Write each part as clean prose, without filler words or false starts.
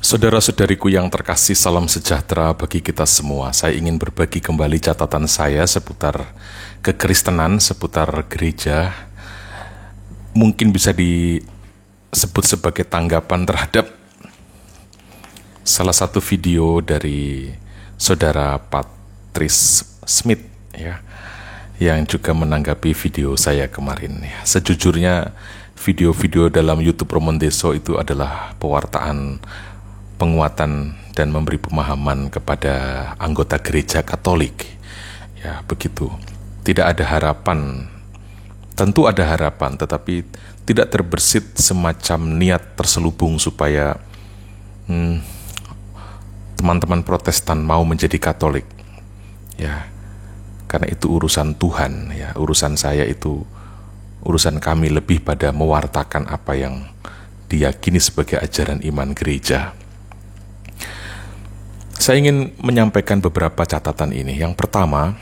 Saudara-saudariku yang terkasih, salam sejahtera bagi kita semua. Saya ingin berbagi kembali catatan saya seputar kekristenan, seputar gereja. Mungkin bisa disebut sebagai tanggapan terhadap salah satu video dari saudara Patrice Smith, ya, yang juga menanggapi video saya kemarin. Ya, sejujurnya video-video dalam YouTube Roman Deso itu adalah pewartaan penguatan dan memberi pemahaman kepada anggota gereja Katolik. Ya, begitu. Tidak ada harapan. Tentu ada harapan, tetapi tidak terbersit semacam niat terselubung supaya teman-teman Protestan mau menjadi Katolik. Ya, karena itu urusan Tuhan, ya. Urusan saya itu, urusan kami lebih pada mewartakan apa yang diyakini sebagai ajaran iman gereja. Saya ingin menyampaikan beberapa catatan ini. Yang pertama,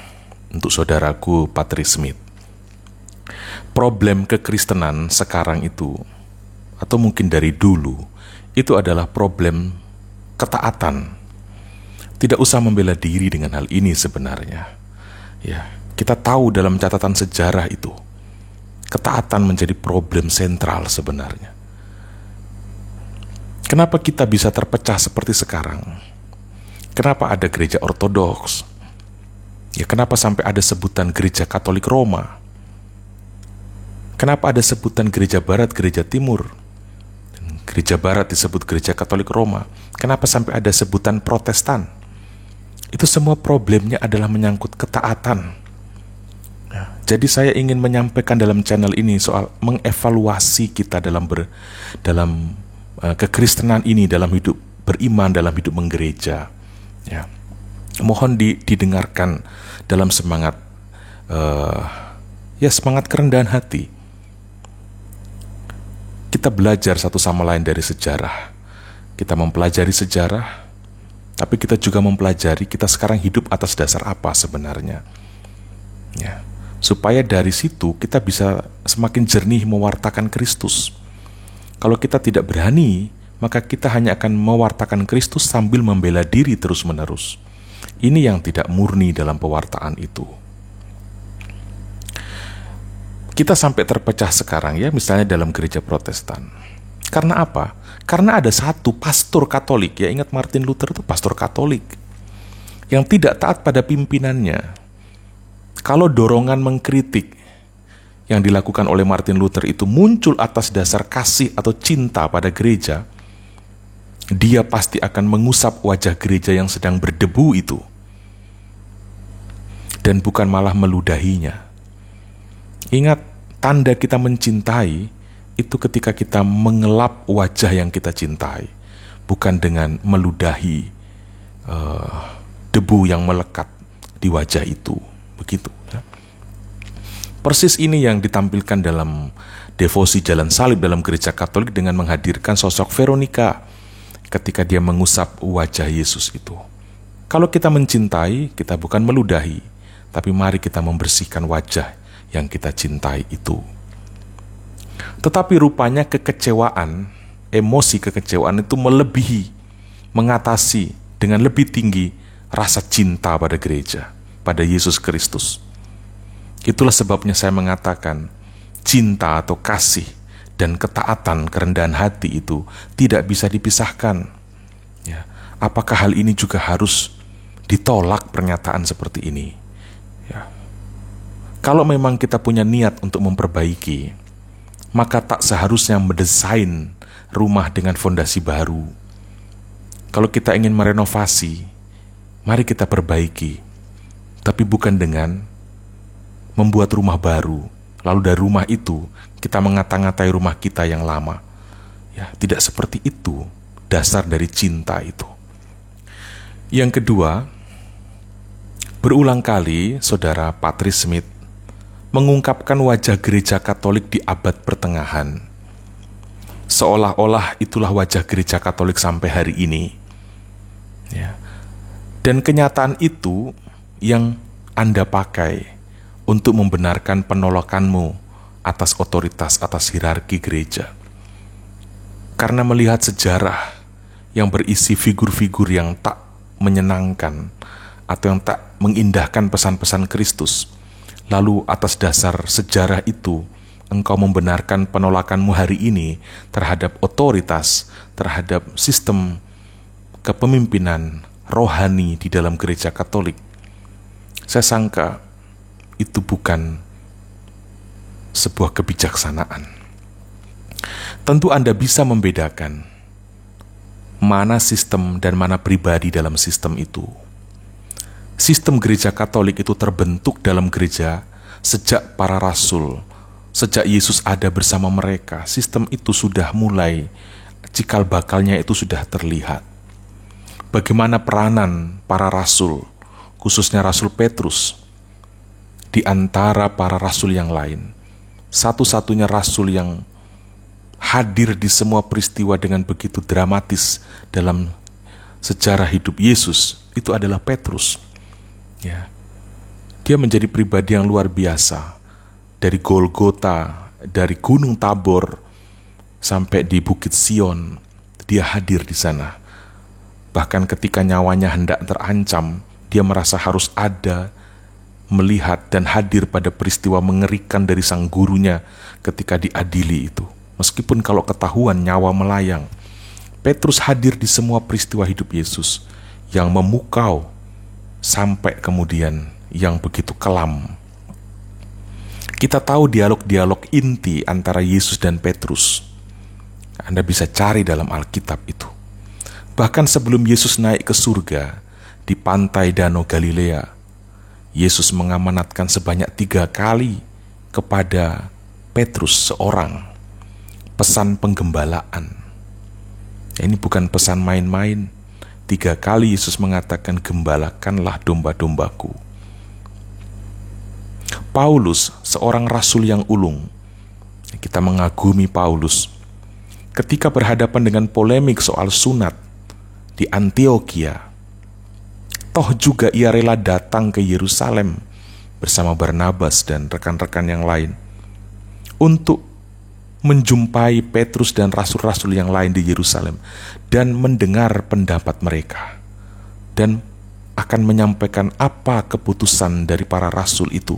untuk saudaraku Patrice Smith. Problem kekristenan sekarang itu, atau mungkin dari dulu, itu adalah problem ketaatan. Tidak usah membela diri dengan hal ini sebenarnya. Ya, kita tahu dalam catatan sejarah itu, ketaatan menjadi problem sentral sebenarnya. Kenapa kita bisa terpecah seperti sekarang? Kenapa ada gereja ortodoks? Ya, kenapa sampai ada sebutan gereja Katolik Roma? Kenapa ada sebutan gereja barat, gereja timur? Dan gereja barat disebut gereja Katolik Roma. Kenapa sampai ada sebutan Protestan? Itu semua problemnya adalah menyangkut ketaatan. Ya, jadi saya ingin menyampaikan dalam channel ini soal mengevaluasi kita dalam kekristenan ini, dalam hidup beriman, dalam hidup menggereja. Ya, mohon didengarkan dalam semangat semangat kerendahan hati. Kita belajar satu sama lain dari sejarah. Kita mempelajari sejarah, tapi kita juga mempelajari kita sekarang hidup atas dasar apa sebenarnya. Ya, supaya dari situ kita bisa semakin jernih mewartakan Kristus. Kalau kita tidak berani, maka kita hanya akan mewartakan Kristus sambil membela diri terus-menerus. Ini yang tidak murni dalam pewartaan itu. Kita sampai terpecah sekarang, ya, misalnya dalam gereja Protestan. Karena apa? Karena ada satu pastor Katolik, ya, ingat Martin Luther itu pastor Katolik, yang tidak taat pada pimpinannya. Kalau dorongan mengkritik yang dilakukan oleh Martin Luther itu muncul atas dasar kasih atau cinta pada gereja, dia pasti akan mengusap wajah gereja yang sedang berdebu itu, dan bukan malah meludahinya. Ingat, tanda kita mencintai itu ketika kita mengelap wajah yang kita cintai, bukan dengan meludahi debu yang melekat di wajah itu. Begitu, ya. Persis ini yang ditampilkan dalam devosi Jalan Salib dalam gereja Katolik dengan menghadirkan sosok Veronica ketika dia mengusap wajah Yesus itu. Kalau kita mencintai, kita bukan meludahi, tapi mari kita membersihkan wajah yang kita cintai itu. Tetapi rupanya kekecewaan, emosi kekecewaan itu melebihi, mengatasi dengan lebih tinggi rasa cinta pada gereja, pada Yesus Kristus. Itulah sebabnya saya mengatakan cinta atau kasih dan ketaatan, kerendahan hati itu tidak bisa dipisahkan. Ya, apakah hal ini juga harus ditolak pernyataan seperti ini? Ya. Kalau memang kita punya niat untuk memperbaiki, maka tak seharusnya mendesain rumah dengan fondasi baru. Kalau kita ingin merenovasi, mari kita perbaiki, tapi bukan dengan membuat rumah baru, lalu dari rumah itu kita mengata-ngatai rumah kita yang lama. Ya, tidak seperti itu dasar dari cinta itu. Yang kedua, berulang kali saudara Patrice Smith mengungkapkan wajah gereja Katolik di abad pertengahan, seolah-olah itulah wajah gereja Katolik sampai hari ini. Ya. Dan kenyataan itu yang Anda pakai untuk membenarkan penolakanmu atas otoritas, atas hierarki gereja. Karena melihat sejarah yang berisi figur-figur yang tak menyenangkan atau yang tak mengindahkan pesan-pesan Kristus. Lalu atas dasar sejarah itu, engkau membenarkan penolakanmu hari ini terhadap otoritas, terhadap sistem kepemimpinan rohani di dalam gereja Katolik. Saya sangka itu bukan sebuah kebijaksanaan. Tentu Anda bisa membedakan mana sistem dan mana pribadi dalam sistem itu. Sistem gereja Katolik itu terbentuk dalam gereja sejak para rasul, sejak Yesus ada bersama mereka. Sistem itu sudah mulai, cikal bakalnya itu sudah terlihat. Bagaimana peranan para rasul, khususnya Rasul Petrus, di antara para rasul yang lain. Satu-satunya rasul yang hadir di semua peristiwa dengan begitu dramatis dalam sejarah hidup Yesus, itu adalah Petrus. Ya. Dia menjadi pribadi yang luar biasa. Dari Golgota, dari Gunung Tabor, sampai di Bukit Sion, dia hadir di sana. Bahkan ketika nyawanya hendak terancam, dia merasa harus ada, melihat dan hadir pada peristiwa mengerikan dari sang gurunya ketika diadili itu. Meskipun kalau ketahuan nyawa melayang, Petrus hadir di semua peristiwa hidup Yesus yang memukau sampai kemudian yang begitu kelam. Kita tahu dialog-dialog inti antara Yesus dan Petrus. Anda bisa cari dalam Alkitab itu. Bahkan sebelum Yesus naik ke surga, di pantai Danau Galilea, Yesus mengamanatkan sebanyak 3 kali kepada Petrus seorang pesan penggembalaan. Ini bukan pesan main-main. 3 kali Yesus mengatakan, gembalakanlah domba-dombaku. Paulus, seorang rasul yang ulung. Kita mengagumi Paulus. Ketika berhadapan dengan polemik soal sunat di Antiokhia, toh juga ia rela datang ke Yerusalem bersama Barnabas dan rekan-rekan yang lain untuk menjumpai Petrus dan rasul-rasul yang lain di Yerusalem dan mendengar pendapat mereka dan akan menyampaikan apa keputusan dari para rasul itu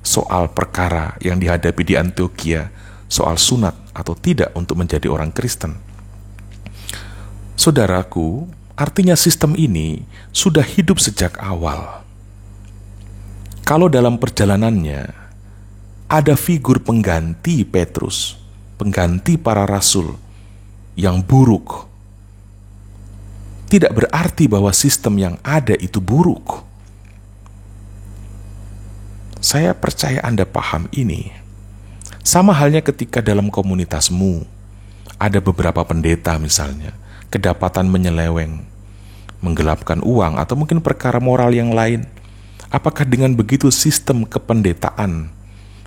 soal perkara yang dihadapi di Antiokhia, soal sunat atau tidak untuk menjadi orang Kristen. Saudaraku, artinya sistem ini sudah hidup sejak awal. Kalau dalam perjalanannya ada figur pengganti Petrus, pengganti para rasul yang buruk, tidak berarti bahwa sistem yang ada itu buruk. Saya percaya Anda paham ini. Sama halnya ketika dalam komunitasmu ada beberapa pendeta misalnya, kedapatan menyeleweng, menggelapkan uang, atau mungkin perkara moral yang lain. Apakah dengan begitu sistem kependetaan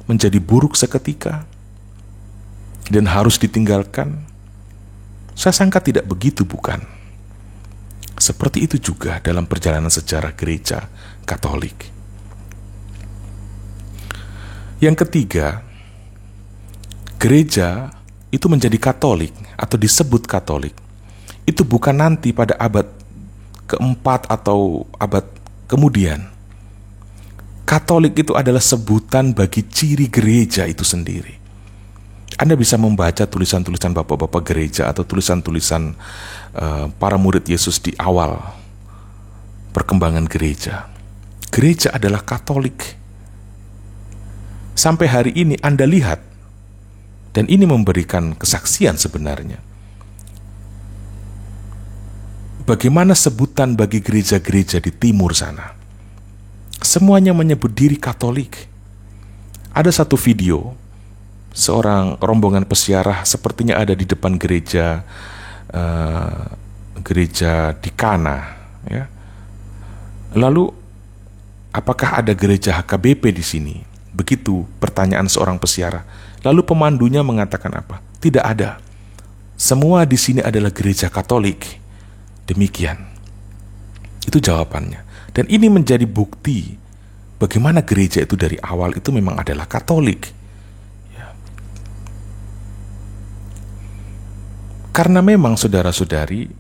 menjadi buruk seketika dan harus ditinggalkan? Saya sangka tidak begitu, bukan? Seperti itu juga dalam perjalanan sejarah gereja Katolik. Yang ketiga, gereja itu menjadi Katolik atau disebut Katolik itu bukan nanti pada abad keempat atau abad kemudian. Katolik itu adalah sebutan bagi ciri gereja itu sendiri. Anda bisa membaca tulisan-tulisan bapak-bapak gereja atau tulisan-tulisan para murid Yesus di awal perkembangan gereja. Gereja adalah Katolik. Sampai hari ini Anda lihat, dan ini memberikan kesaksian sebenarnya, bagaimana sebutan bagi gereja-gereja di timur sana. Semuanya menyebut diri Katolik. Ada satu video, seorang rombongan pesiarah sepertinya ada di depan gereja di Kana. Ya. Lalu, apakah ada gereja HKBP di sini? Begitu pertanyaan seorang pesiarah. Lalu pemandunya mengatakan apa? Tidak ada. Semua di sini adalah gereja Katolik. Demikian. Itu jawabannya. Dan ini menjadi bukti bagaimana gereja itu dari awal itu memang adalah Katolik. Ya. Karena memang saudara-saudari,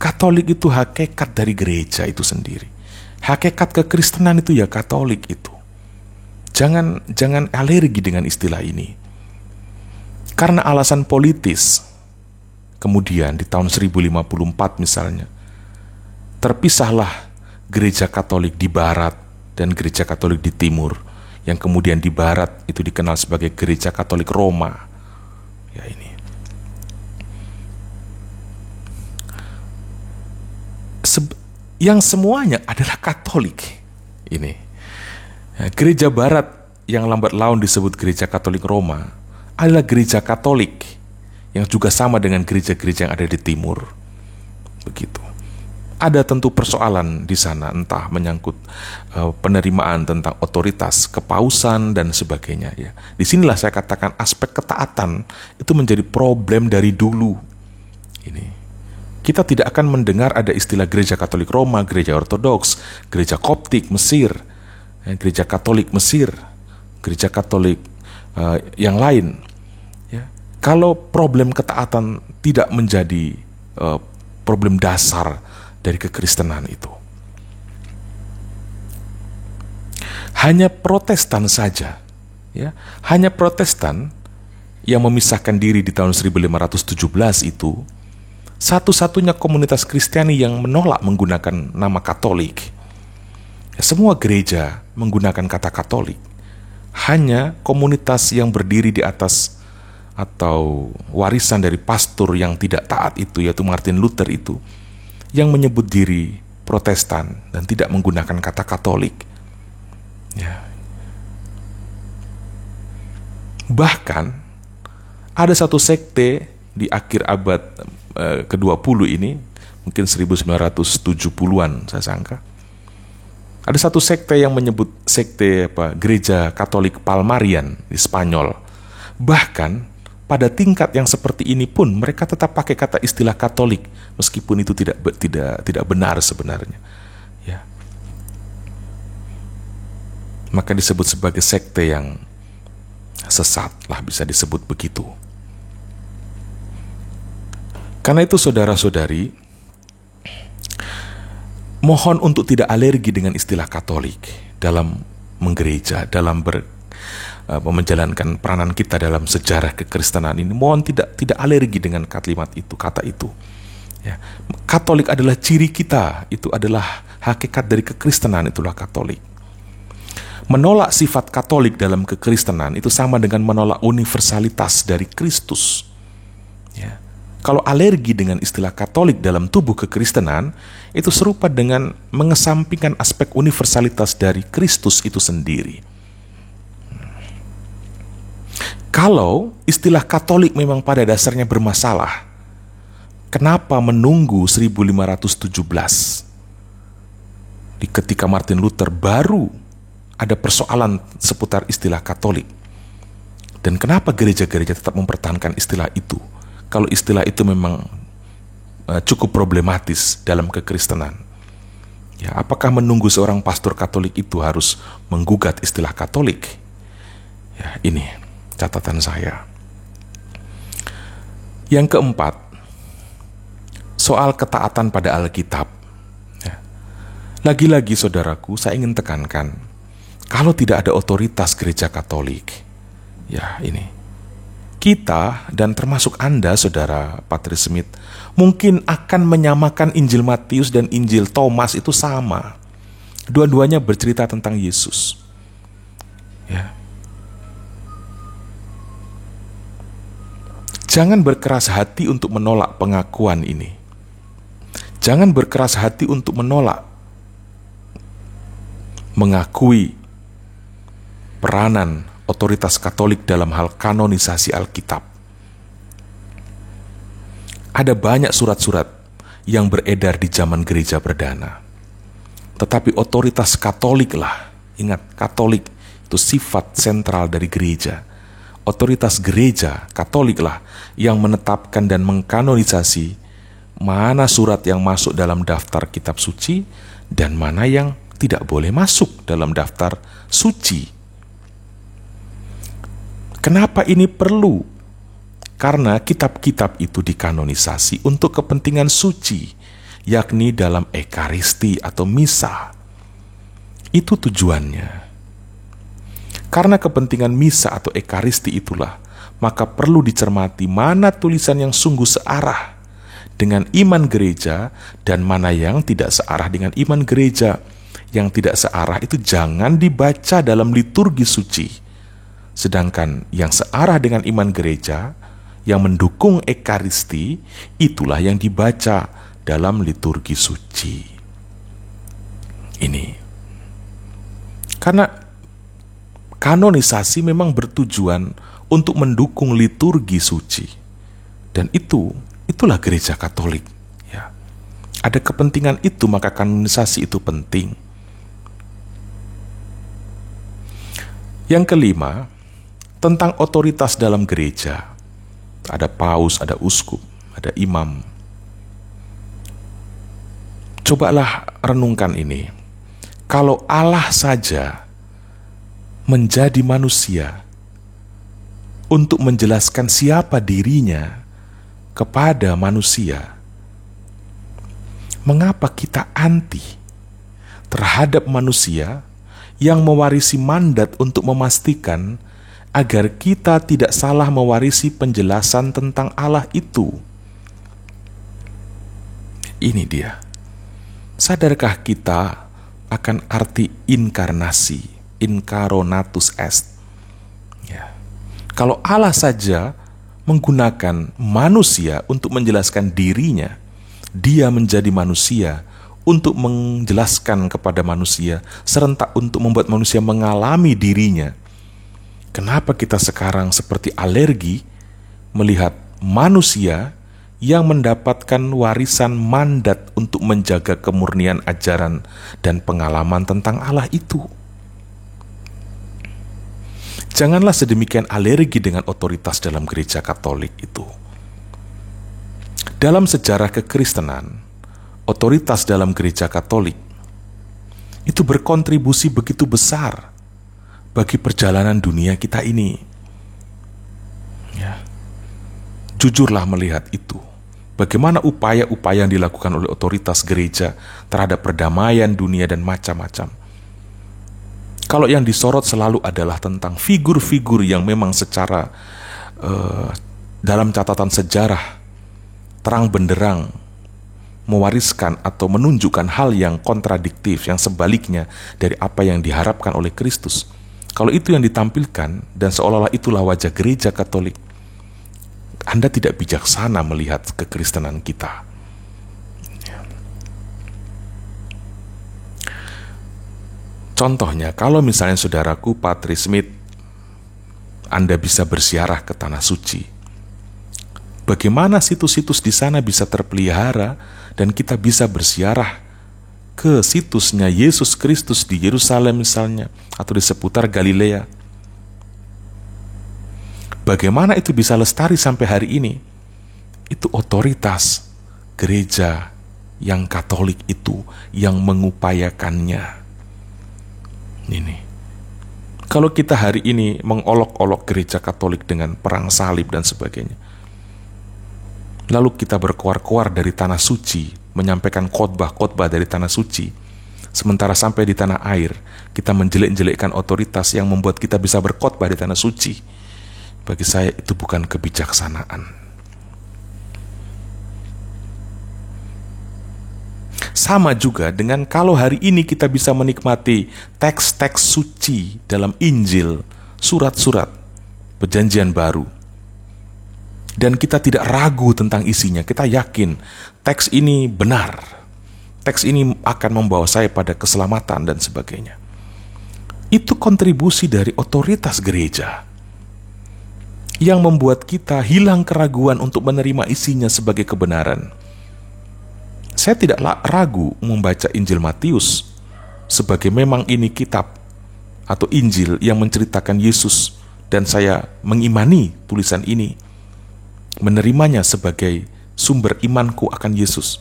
Katolik itu hakikat dari gereja itu sendiri. Hakikat kekristenan itu ya Katolik itu. Jangan alergi dengan istilah ini. Karena alasan politis, kemudian di tahun 1054 misalnya, terpisahlah gereja Katolik di barat dan gereja Katolik di timur, yang kemudian di barat itu dikenal sebagai gereja Katolik Roma. Ya ini. Yang semuanya adalah Katolik. Ini. Gereja barat yang lambat laun disebut gereja Katolik Roma adalah gereja Katolik yang juga sama dengan gereja-gereja yang ada di timur. Begitu. Ada tentu persoalan di sana, entah menyangkut penerimaan tentang otoritas, kepausan dan sebagainya. Ya, disinilah saya katakan aspek ketaatan itu menjadi problem dari dulu. Ini kita tidak akan mendengar ada istilah gereja Katolik Roma, gereja Ortodoks, gereja Koptik Mesir, gereja Katolik Mesir, gereja Katolik yang lain. Ya, kalau problem ketaatan tidak menjadi problem dasar dari kekristenan itu. Hanya Protestan saja, ya, hanya Protestan yang memisahkan diri di tahun 1517 itu satu-satunya komunitas Kristiani yang menolak menggunakan nama Katolik. Semua gereja menggunakan kata Katolik. Hanya komunitas yang berdiri di atas atau warisan dari pastor yang tidak taat itu, yaitu Martin Luther itu, yang menyebut diri Protestan dan tidak menggunakan kata Katolik. Ya. Bahkan ada satu sekte di akhir abad ke-20 ini, mungkin 1970-an saya sangka. Ada satu sekte yang menyebut sekte Gereja Katolik Palmarian di Spanyol. Bahkan pada tingkat yang seperti ini pun mereka tetap pakai kata istilah Katolik, meskipun itu tidak benar sebenarnya. Ya. Maka disebut sebagai sekte yang sesat lah, bisa disebut begitu. Karena itu saudara-saudari, mohon untuk tidak alergi dengan istilah Katolik dalam menggereja, dalam menjalankan peranan kita dalam sejarah kekristenan ini. Mohon tidak alergi dengan kalimat itu, kata itu. Ya. Katolik adalah ciri kita, itu adalah hakikat dari kekristenan, itulah Katolik. Menolak sifat Katolik dalam kekristenan itu sama dengan menolak universalitas dari Kristus. Ya. Kalau alergi dengan istilah Katolik dalam tubuh kekristenan, itu serupa dengan mengesampingkan aspek universalitas dari Kristus itu sendiri. Kalau istilah Katolik memang pada dasarnya bermasalah, kenapa menunggu 1517? Ketika Martin Luther baru ada persoalan seputar istilah Katolik. Dan kenapa gereja-gereja tetap mempertahankan istilah itu? Kalau istilah itu memang cukup problematis dalam kekristenan. Ya, apakah menunggu seorang pastor Katolik itu harus menggugat istilah Katolik? Ya, ini catatan saya. Yang keempat, soal ketaatan pada Alkitab. Ya. Lagi-lagi saudaraku, saya ingin tekankan, kalau tidak ada otoritas gereja Katolik, ya ini, kita dan termasuk Anda, saudara Patri Smith, mungkin akan menyamakan Injil Matius dan Injil Thomas itu sama. Dua-duanya bercerita tentang Yesus. Ya. Jangan berkeras hati untuk menolak pengakuan ini. Jangan berkeras hati untuk menolak mengakui peranan otoritas Katolik dalam hal kanonisasi Alkitab. Ada banyak surat-surat yang beredar di zaman gereja perdana. Tetapi otoritas Katolik lah, ingat, Katolik itu sifat sentral dari gereja. Otoritas gereja Katolik lah yang menetapkan dan mengkanonisasi mana surat yang masuk dalam daftar kitab suci dan mana yang tidak boleh masuk dalam daftar suci. Kenapa ini perlu? Karena kitab-kitab itu dikanonisasi untuk kepentingan suci. yakni dalam ekaristi atau misa. Itu tujuannya. Karena kepentingan misa atau ekaristi itulah, maka perlu dicermati mana tulisan yang sungguh searah dengan iman gereja dan mana yang tidak searah dengan iman gereja. Yang tidak searah itu jangan dibaca dalam liturgi suci. Sedangkan yang searah dengan iman gereja, yang mendukung ekaristi, itulah yang dibaca dalam liturgi suci. Ini. Karena kanonisasi memang bertujuan untuk mendukung liturgi suci. Dan itulah gereja Katolik. Ya. Ada kepentingan itu, maka kanonisasi itu penting. Yang kelima, tentang otoritas dalam gereja. Ada paus, ada uskup, ada imam. Cobalah renungkan ini. Kalau Allah saja menjadi manusia untuk menjelaskan siapa dirinya kepada manusia, mengapa kita anti terhadap manusia yang mewarisi mandat untuk memastikan agar kita tidak salah mewarisi penjelasan tentang Allah itu? Ini dia. Sadarkah kita akan arti inkarnasi, incarnatus est? Ya. Kalau Allah saja menggunakan manusia untuk menjelaskan dirinya, dia menjadi manusia untuk menjelaskan kepada manusia, serentak untuk membuat manusia mengalami dirinya. Kenapa kita sekarang seperti alergi melihat manusia yang mendapatkan warisan mandat untuk menjaga kemurnian ajaran dan pengalaman tentang Allah itu? Janganlah sedemikian alergi dengan otoritas dalam gereja Katolik itu. Dalam sejarah kekristenan, otoritas dalam gereja Katolik itu berkontribusi begitu besar bagi perjalanan dunia kita ini. Ya. Jujurlah melihat itu. Bagaimana upaya-upaya yang dilakukan oleh otoritas gereja terhadap perdamaian dunia dan macam-macam. Kalau yang disorot selalu adalah tentang figur-figur yang memang secara dalam catatan sejarah terang benderang mewariskan atau menunjukkan hal yang kontradiktif, yang sebaliknya dari apa yang diharapkan oleh Kristus. Kalau itu yang ditampilkan dan seolah-olah itulah wajah gereja Katolik, Anda tidak bijaksana melihat kekristenan kita. Contohnya, kalau misalnya saudaraku Patri Smith, Anda bisa berziarah ke Tanah Suci. Bagaimana situs-situs di sana bisa terpelihara dan kita bisa berziarah ke situsnya Yesus Kristus di Yerusalem misalnya, atau di seputar Galilea? Bagaimana itu bisa lestari sampai hari ini? Itu otoritas gereja yang Katolik itu yang mengupayakannya. Ini. Kalau kita hari ini mengolok-olok gereja Katolik dengan perang salib dan sebagainya, lalu kita berkoar-koar dari Tanah Suci, menyampaikan khotbah-khotbah dari Tanah Suci, sementara sampai di tanah air kita menjelek-jelekkan otoritas yang membuat kita bisa berkhotbah di Tanah Suci, bagi saya itu bukan kebijaksanaan. Sama juga dengan kalau hari ini kita bisa menikmati teks-teks suci dalam Injil, surat-surat Perjanjian Baru, dan kita tidak ragu tentang isinya. Kita yakin teks ini benar, teks ini akan membawa saya pada keselamatan dan sebagainya. Itu kontribusi dari otoritas gereja yang membuat kita hilang keraguan untuk menerima isinya sebagai kebenaran. Saya tidak ragu membaca Injil Matius sebagai memang ini kitab atau Injil yang menceritakan Yesus, dan saya mengimani tulisan ini, menerimanya sebagai sumber imanku akan Yesus.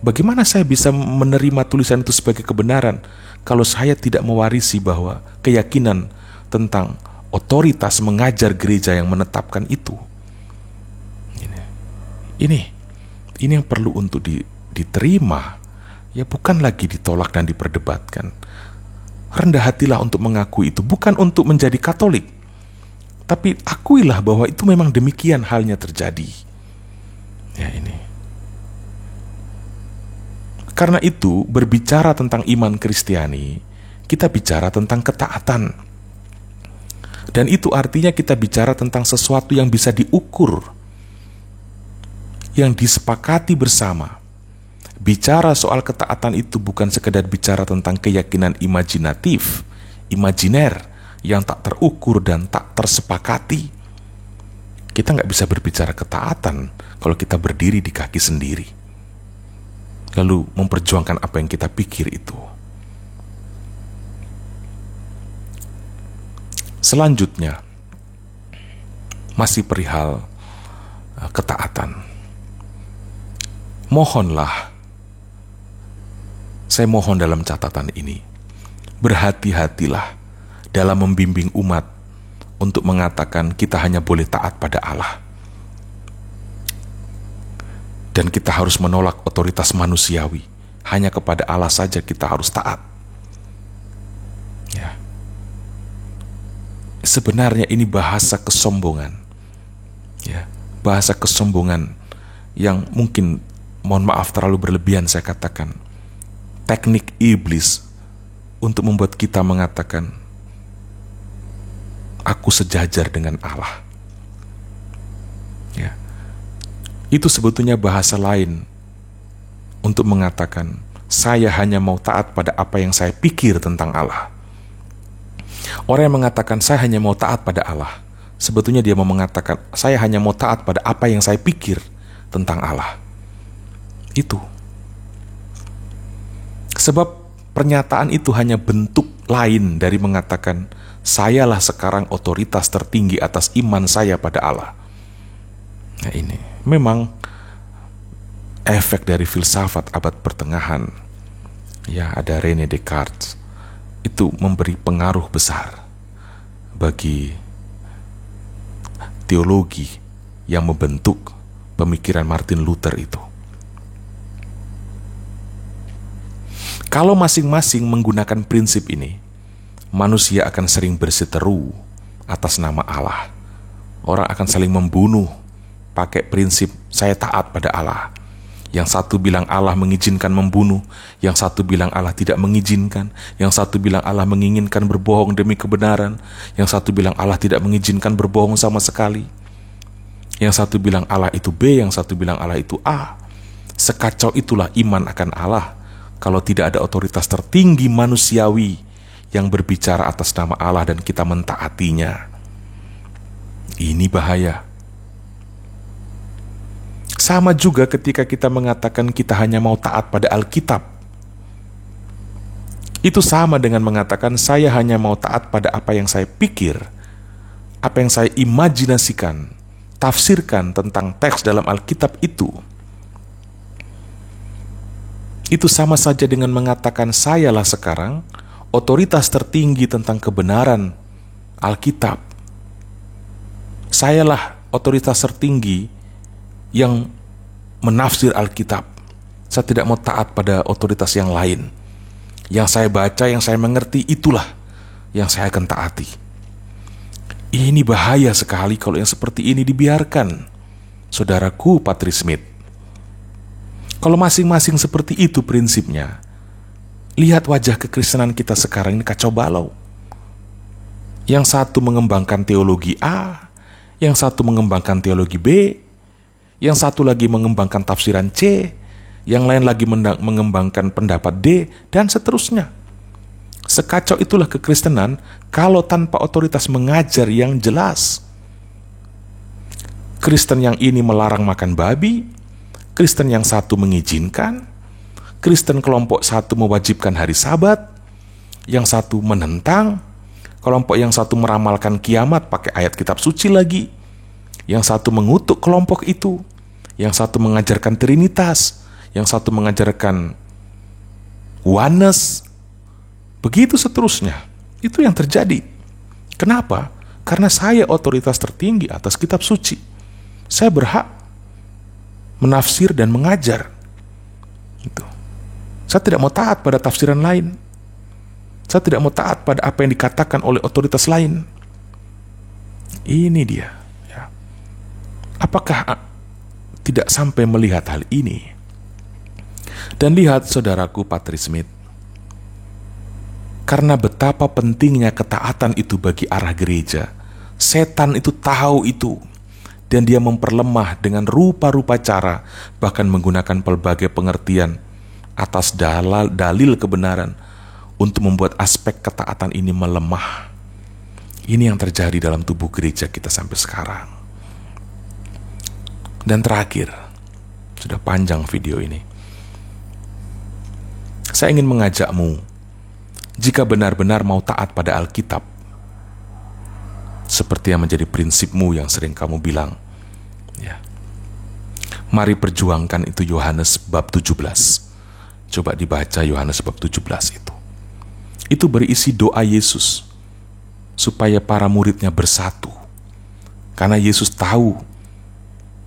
Bagaimana saya bisa menerima tulisan itu sebagai kebenaran kalau saya tidak mewarisi bahwa keyakinan tentang otoritas mengajar gereja yang menetapkan itu? Ini yang perlu untuk diterima, ya bukan lagi ditolak dan diperdebatkan. Rendah hatilah untuk mengakui itu, bukan untuk menjadi Katolik, tapi akuilah bahwa itu memang demikian halnya terjadi. Ya ini. Karena itu, berbicara tentang iman Kristiani, kita bicara tentang ketaatan. Dan itu artinya kita bicara tentang sesuatu yang bisa diukur, yang disepakati bersama. Bicara soal ketaatan itu bukan sekedar bicara tentang keyakinan imajinatif, imajiner, yang tak terukur dan tak tersepakati. Kita nggak bisa berbicara ketaatan kalau kita berdiri di kaki sendiri, lalu memperjuangkan apa yang kita pikir itu. Selanjutnya, masih perihal ketaatan. Mohonlah, saya mohon dalam catatan ini, berhati-hatilah dalam membimbing umat untuk mengatakan kita hanya boleh taat pada Allah. Dan kita harus menolak otoritas manusiawi. Hanya kepada Allah saja kita harus taat. Ya. Sebenarnya ini bahasa kesombongan. Ya, bahasa kesombongan yang mungkin, mohon maaf, terlalu berlebihan saya katakan. Teknik iblis untuk membuat kita mengatakan, aku sejajar dengan Allah. Ya. Itu sebetulnya bahasa lain untuk mengatakan, saya hanya mau taat pada apa yang saya pikir tentang Allah. Orang yang mengatakan, saya hanya mau taat pada Allah, sebetulnya dia mau mengatakan, saya hanya mau taat pada apa yang saya pikir tentang Allah. Itu. Sebab pernyataan itu hanya bentuk lain dari mengatakan, sayalah sekarang otoritas tertinggi atas iman saya pada Allah. Nah ini memang efek dari filsafat abad pertengahan. Ya, ada René Descartes. Itu memberi pengaruh besar bagi teologi yang membentuk pemikiran Martin Luther itu. Kalau masing-masing menggunakan prinsip ini, manusia akan sering berseteru atas nama Allah. Orang akan saling membunuh pakai prinsip saya taat pada Allah. Yang satu bilang Allah mengizinkan membunuh, yang satu bilang Allah tidak mengizinkan, yang satu bilang Allah menginginkan berbohong demi kebenaran, yang satu bilang Allah tidak mengizinkan berbohong sama sekali. Yang satu bilang Allah itu B, yang satu bilang Allah itu A. Sekacau itulah iman akan Allah kalau tidak ada otoritas tertinggi manusiawi yang berbicara atas nama Allah dan kita mentaatinya. Ini bahaya. Sama juga ketika kita mengatakan kita hanya mau taat pada Alkitab. Itu sama dengan mengatakan saya hanya mau taat pada apa yang saya pikir, apa yang saya imajinasikan, tafsirkan tentang teks dalam Alkitab itu. Itu sama saja dengan mengatakan sayalah sekarang otoritas tertinggi tentang kebenaran Alkitab. Sayalah otoritas tertinggi yang menafsir Alkitab. Saya tidak mau taat pada otoritas yang lain. Yang saya baca, yang saya mengerti, itulah yang saya akan taati. Ini bahaya sekali kalau yang seperti ini dibiarkan. Saudaraku Patri Smith, kalau masing-masing seperti itu prinsipnya, lihat wajah kekristenan kita sekarang ini kacau balau. Yang satu mengembangkan teologi A, yang satu mengembangkan teologi B, yang satu lagi mengembangkan tafsiran C, yang lain lagi mengembangkan pendapat D, dan seterusnya. Sekacau itulah kekristenan kalau tanpa otoritas mengajar yang jelas. Kristen yang ini melarang makan babi, Kristen yang satu mengizinkan, Kristen kelompok satu mewajibkan hari Sabat, yang satu menentang, kelompok yang satu meramalkan kiamat pakai ayat kitab suci lagi, yang satu mengutuk kelompok itu, yang satu mengajarkan Trinitas, yang satu mengajarkan oneness, begitu seterusnya. Itu yang terjadi. Kenapa? Karena saya otoritas tertinggi atas kitab suci. Saya berhak menafsir dan mengajar. Saya tidak mau taat pada tafsiran lain. Saya tidak mau taat pada apa yang dikatakan oleh otoritas lain. Ini dia. Ya. Apakah tidak sampai melihat hal ini? Dan lihat saudaraku Patri Smith, karena betapa pentingnya ketaatan itu bagi arah gereja, setan itu tahu itu, dan dia memperlemah dengan rupa-rupa cara, bahkan menggunakan pelbagai pengertian atas dalil kebenaran untuk membuat aspek ketaatan ini melemah. Ini yang terjadi dalam tubuh gereja kita sampai sekarang. Dan terakhir, sudah panjang video ini, saya ingin mengajakmu, jika benar-benar mau taat pada Alkitab, seperti yang menjadi prinsipmu yang sering kamu bilang, ya, mari perjuangkan itu. Yohanes bab 17. Coba dibaca Yohanes bab 17 itu. Itu berisi doa Yesus supaya para muridnya bersatu. Karena Yesus tahu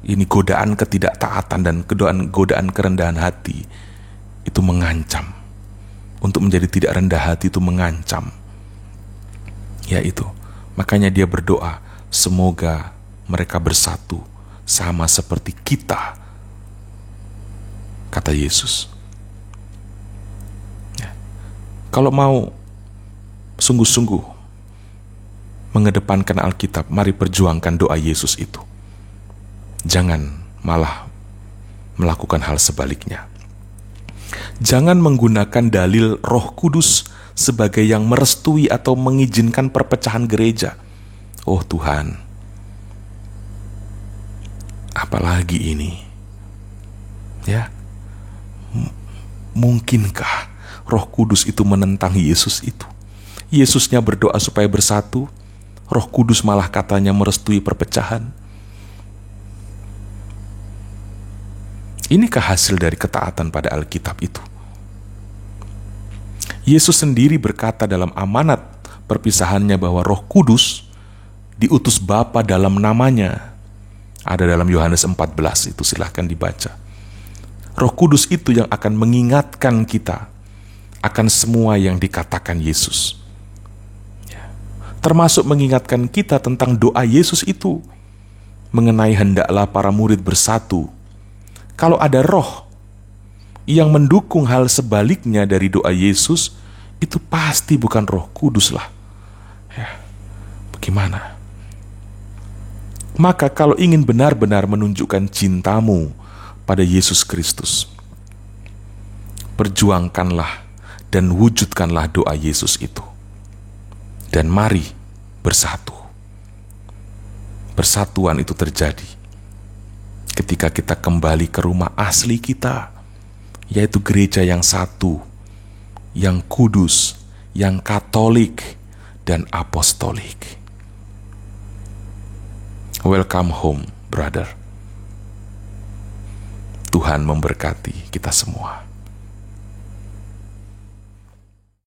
ini godaan ketidaktaatan dan godaan kerendahan hati itu mengancam. Untuk menjadi tidak rendah hati itu mengancam. Ya itu. Makanya dia berdoa, semoga mereka bersatu sama seperti kita, kata Yesus. Ya. Kalau mau sungguh-sungguh mengedepankan Alkitab, mari perjuangkan doa Yesus itu. Jangan malah melakukan hal sebaliknya. Jangan menggunakan dalil Roh Kudus sebagai yang merestui atau mengizinkan perpecahan gereja. Oh Tuhan, apalagi ini? Ya, mungkinkah Roh Kudus itu menentang Yesus itu? Yesusnya berdoa supaya bersatu, Roh Kudus malah katanya merestui perpecahan. Inikah hasil dari ketaatan pada Alkitab itu? Yesus sendiri berkata dalam amanat perpisahannya bahwa Roh Kudus diutus Bapa dalam namanya. Ada dalam Yohanes 14, itu silahkan dibaca. Roh Kudus itu yang akan mengingatkan kita akan semua yang dikatakan Yesus. Termasuk mengingatkan kita tentang doa Yesus itu, mengenai hendaklah para murid bersatu. Kalau ada roh yang mendukung hal sebaliknya dari doa Yesus, itu pasti bukan Roh Kudus lah. Ya, bagaimana? Maka kalau ingin benar-benar menunjukkan cintamu pada Yesus Kristus, perjuangkanlah dan wujudkanlah doa Yesus itu. Dan mari bersatu. Persatuan itu terjadi ketika kita kembali ke rumah asli kita, yaitu gereja yang satu, yang kudus, yang katolik, dan apostolik. Welcome home, brother. Tuhan memberkati kita semua.